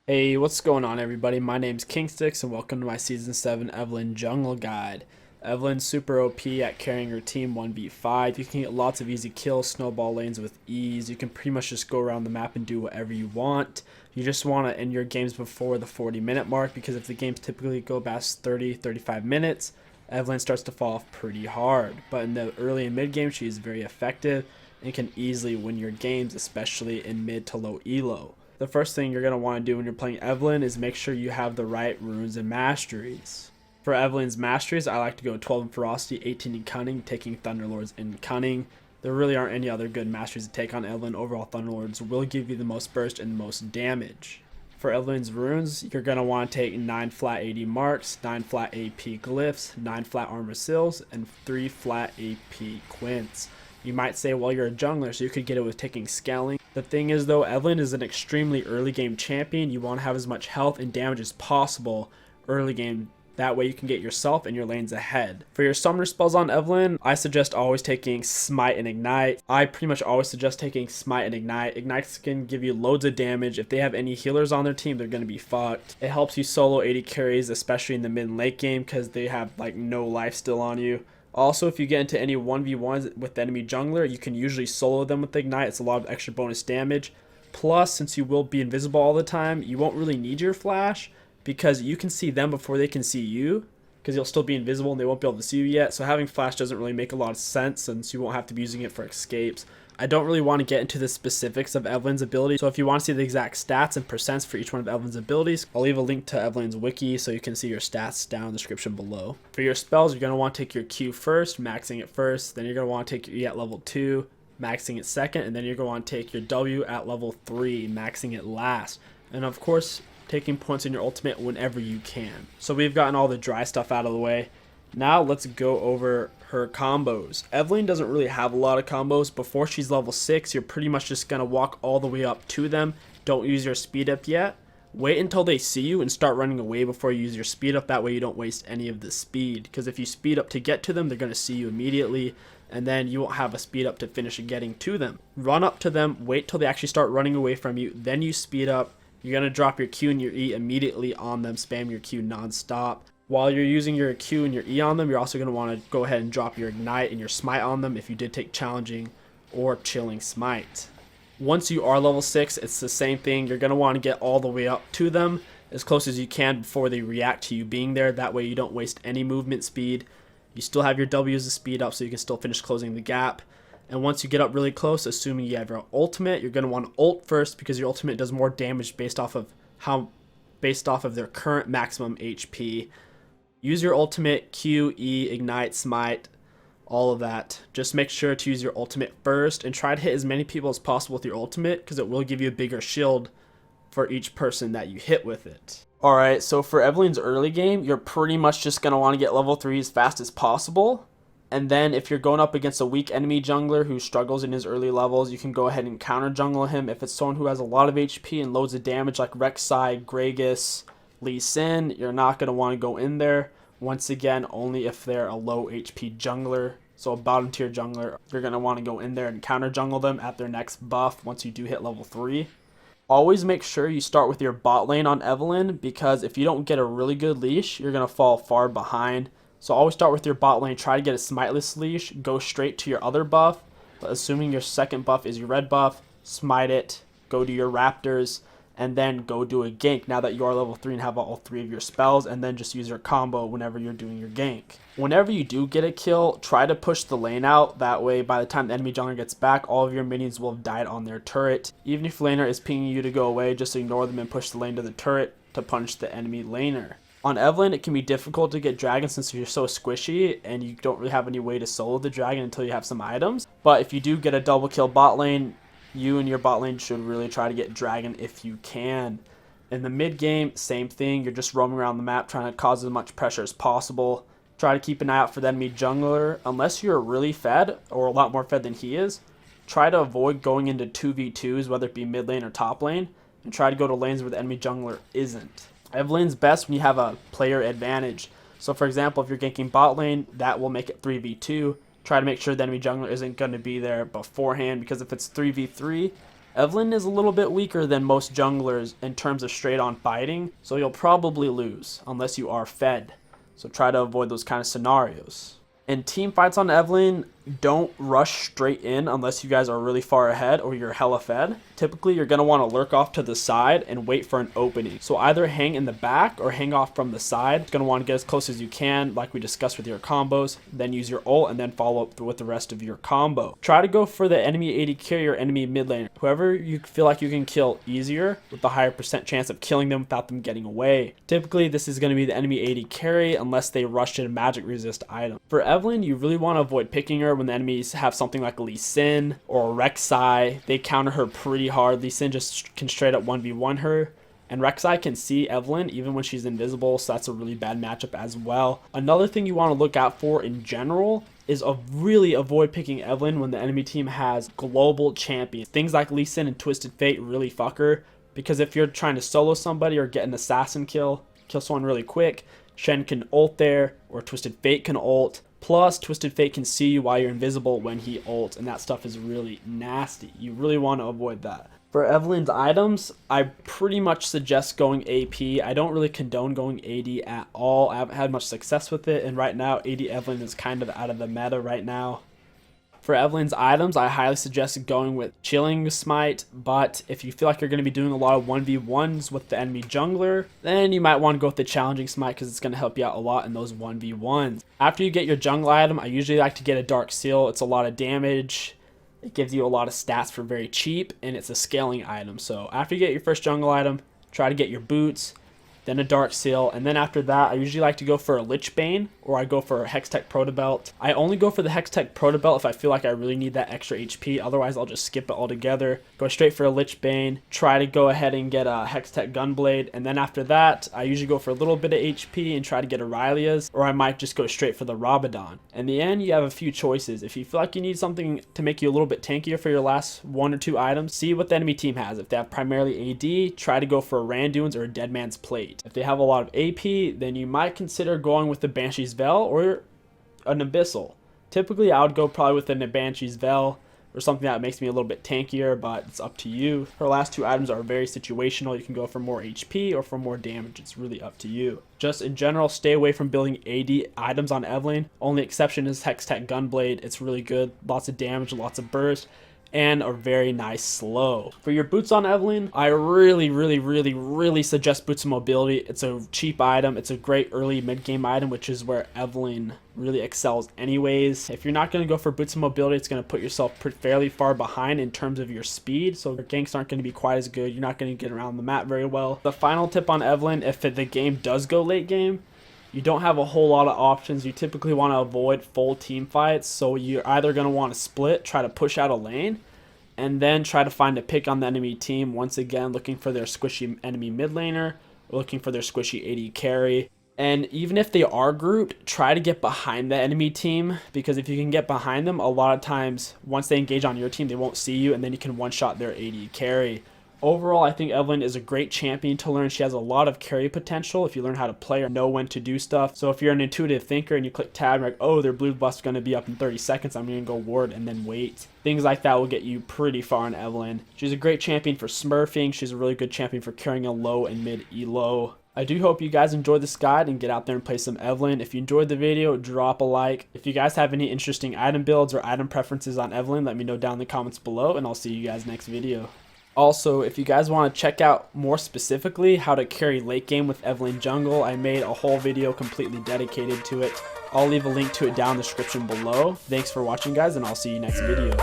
Hey, what's going on, everybody? My name's Kingsticks, and welcome to my Season 7 Evelynn Jungle Guide. Evelynn's super OP at carrying her team 1v5. You can get lots of easy kills, snowball lanes with ease. You can pretty much just go around the map and do whatever you want. You just want to end your games before the 40-minute mark, because if the games typically go past 30-35 minutes, Evelynn starts to fall off pretty hard. But in the early and mid game, she is very effective and can easily win your games, especially in mid to low elo. The first thing you're going to want to do when you're playing Evelynn is make sure you have the right runes and masteries. For Evelynn's masteries, I like to go 12 in ferocity, 18 in cunning, taking Thunderlords in cunning. There really aren't any other good masteries to take on Evelynn. Overall, Thunderlords will give you the most burst and the most damage. For Evelynn's runes, you're going to want to take 9 flat AD marks, 9 flat AP glyphs, 9 flat armor seals, and 3 flat AP quints. You might say, well, you're a jungler, so you could get it with taking scaling. The thing is, though, Evelynn is an extremely early game champion. You want to have as much health and damage as possible early game. That way you can get yourself and your lanes ahead. For your summoner spells on Evelynn, I suggest always taking Smite and Ignite. I pretty much always suggest taking Smite and Ignite. Ignite can give you loads of damage. If they have any healers on their team, they're going to be fucked. It helps you solo AD carries, especially in the mid and late game, because they have like no life still on you. Also, if you get into any 1v1s with the enemy jungler, you can usually solo them with Ignite. It's a lot of extra bonus damage. Plus, since you will be invisible all the time, you won't really need your flash because you can see them before they can see you, because you'll still be invisible and they won't be able to see you yet. So having flash doesn't really make a lot of sense since you won't have to be using it for escapes. I don't really want to get into the specifics of Evelynn's abilities, so if you want to see the exact stats and percents for each one of Evelynn's abilities, I'll leave a link to Evelynn's wiki so you can see your stats down in the description below. For your spells, you're going to want to take your Q first, maxing it first, then you're going to want to take your E at level 2, maxing it second, and then you're going to want to take your W at level 3, maxing it last. And of course, taking points in your ultimate whenever you can. So we've gotten all the dry stuff out of the way. Now let's go over her combos. Evelynn doesn't really have a lot of combos. Before she's level 6, you're pretty much just going to walk all the way up to them. Don't use your speed up yet. Wait until they see you and start running away before you use your speed up. That way you don't waste any of the speed. Because if you speed up to get to them, they're going to see you immediately. And then you won't have a speed up to finish getting to them. Run up to them. Wait till they actually start running away from you. Then you speed up. You're going to drop your Q and your E immediately on them. Spam your Q non-stop. While you're using your Q and your E on them, you're also going to want to go ahead and drop your Ignite and your Smite on them if you did take Challenging or Chilling Smite. Once you are level 6, it's the same thing. You're going to want to get all the way up to them as close as you can before they react to you being there. That way you don't waste any movement speed. You still have your W as a speed up so you can still finish closing the gap. And once you get up really close, assuming you have your ultimate, you're going to want to ult first because your ultimate does more damage based off of their current maximum HP. Use your ultimate, Q, E, Ignite, Smite, all of that. Just make sure to use your ultimate first and try to hit as many people as possible with your ultimate because it will give you a bigger shield for each person that you hit with it. Alright, so for Evelynn's early game, you're pretty much just going to want to get level 3 as fast as possible. And then if you're going up against a weak enemy jungler who struggles in his early levels, you can go ahead and counter jungle him. If it's someone who has a lot of HP and loads of damage like Rek'Sai, Gragas, Lee Sin, you're not going to want to go in there. Once again, only if they're a low HP jungler, so a bottom tier jungler, you're going to want to go in there and counter jungle them at their next buff once you do hit level 3. Always make sure you start with your bot lane on Evelynn, because if you don't get a really good leash, you're going to fall far behind. So always start with your bot lane, try to get a smiteless leash, go straight to your other buff, but assuming your second buff is your red buff, smite it, go to your raptors, and then go do a gank now that you are level 3 and have all 3 of your spells, and then just use your combo whenever you're doing your gank. Whenever you do get a kill, try to push the lane out. That way, by the time the enemy jungler gets back, all of your minions will have died on their turret. Even if laner is pinging you to go away, just ignore them and push the lane to the turret to punish the enemy laner. On Evelynn, it can be difficult to get dragons since you're so squishy and you don't really have any way to solo the dragon until you have some items. But if you do get a double kill bot lane, you and your bot lane should really try to get dragon if you can. In the mid game, same thing. You're just roaming around the map trying to cause as much pressure as possible. Try to keep an eye out for the enemy jungler. Unless you're really fed, or a lot more fed than he is, try to avoid going into 2v2s, whether it be mid lane or top lane, and try to go to lanes where the enemy jungler isn't. Evelynn's best when you have a player advantage. So for example, if you're ganking bot lane, that will make it 3v2. Try to make sure the enemy jungler isn't going to be there beforehand, because if it's 3v3, Evelynn is a little bit weaker than most junglers in terms of straight on fighting, so you'll probably lose unless you are fed. So try to avoid those kind of scenarios. In team fights on Evelynn, don't rush straight in unless you guys are really far ahead or you're hella fed. Typically, you're going to want to lurk off to the side and wait for an opening. So either hang in the back or hang off from the side. You're going to want to get as close as you can, like we discussed with your combos. Then use your ult and then follow up with the rest of your combo. Try to go for the enemy AD carry or enemy mid laner. Whoever you feel like you can kill easier with the higher percent chance of killing them without them getting away. Typically, this is going to be the enemy AD carry unless they rush in a magic resist item. For Evelynn, you really want to avoid picking her when the enemies have something like Lee Sin or Rek'Sai. They counter her pretty hard. Lee Sin just can straight up 1v1 her. And Rek'Sai can see Evelynn even when she's invisible, so that's a really bad matchup as well. Another thing you want to look out for in general is really avoid picking Evelynn when the enemy team has global champions. Things like Lee Sin and Twisted Fate really fuck her, because if you're trying to solo somebody or get an assassin kill someone really quick, Shen can ult there, or Twisted Fate can ult. Plus, Twisted Fate can see you while you're invisible when he ults, and that stuff is really nasty. You really want to avoid that. For Evelynn's items, I pretty much suggest going AP. I don't really condone going AD at all. I haven't had much success with it, and right now, AD Evelynn is kind of out of the meta right now. For Evelynn's items, I highly suggest going with Chilling Smite, but if you feel like you're going to be doing a lot of 1v1s with the enemy jungler, then you might want to go with the Challenging Smite because it's going to help you out a lot in those 1v1s. After you get your jungle item, I usually like to get a Dark Seal. It's a lot of damage. It gives you a lot of stats for very cheap, and it's a scaling item. So after you get your first jungle item, try to get your boots, then a Dark Seal, and then after that, I usually like to go for a Lich Bane, or I go for a Hextech Protobelt. I only go for the Hextech Protobelt if I feel like I really need that extra HP, otherwise I'll just skip it altogether. Go straight for a Lich Bane, try to go ahead and get a Hextech Gunblade, and then after that, I usually go for a little bit of HP and try to get Aurelia's, or I might just go straight for the Rabadon. In the end, you have a few choices. If you feel like you need something to make you a little bit tankier for your last 1 or 2 items, see what the enemy team has. If they have primarily AD, try to go for a Randuin's or a Dead Man's Plate. If they have a lot of AP, then you might consider going with the Banshee's Veil or an Abyssal. Typically, I would go probably with the Banshee's Veil or something that makes me a little bit tankier, but it's up to you. Her last 2 items are very situational. You can go for more HP or for more damage. It's really up to you. Just in general, stay away from building AD items on Evelynn. Only exception is Hextech Gunblade. It's really good. Lots of damage, lots of burst, and a very nice slow. For your boots on Evelynn, I really suggest Boots of Mobility. It's a cheap item. It's a great early mid-game item, which is where Evelynn really excels anyways. If you're not going to go for Boots of Mobility, it's going to put yourself fairly far behind in terms of your speed, so your ganks aren't going to be quite as good. You're not going to get around the map very well. The final tip on Evelynn, if the game does go late game, you don't have a whole lot of options. You typically want to avoid full team fights, so you're either going to want to split, try to push out a lane, and then try to find a pick on the enemy team, once again looking for their squishy enemy mid laner, or looking for their squishy AD carry. And even if they are grouped, try to get behind the enemy team, because if you can get behind them, a lot of times once they engage on your team, they won't see you, and then you can one-shot their AD carry. Overall, I think Evelynn is a great champion to learn. She has a lot of carry potential if you learn how to play or know when to do stuff. So if you're an intuitive thinker and you click tab and you're like, oh, their blue buff's going to be up in 30 seconds, I'm going to go ward and then wait. Things like that will get you pretty far in Evelynn. She's a great champion for smurfing. She's a really good champion for carrying a low and mid elo. I do hope you guys enjoyed this guide and get out there and play some Evelynn. If you enjoyed the video, drop a like. If you guys have any interesting item builds or item preferences on Evelynn, let me know down in the comments below, and I'll see you guys next video. Also, if you guys want to check out more specifically how to carry late game with Evelynn Jungle, I made a whole video completely dedicated to it. I'll leave a link to it down in the description below. Thanks for watching, guys, and I'll see you next video.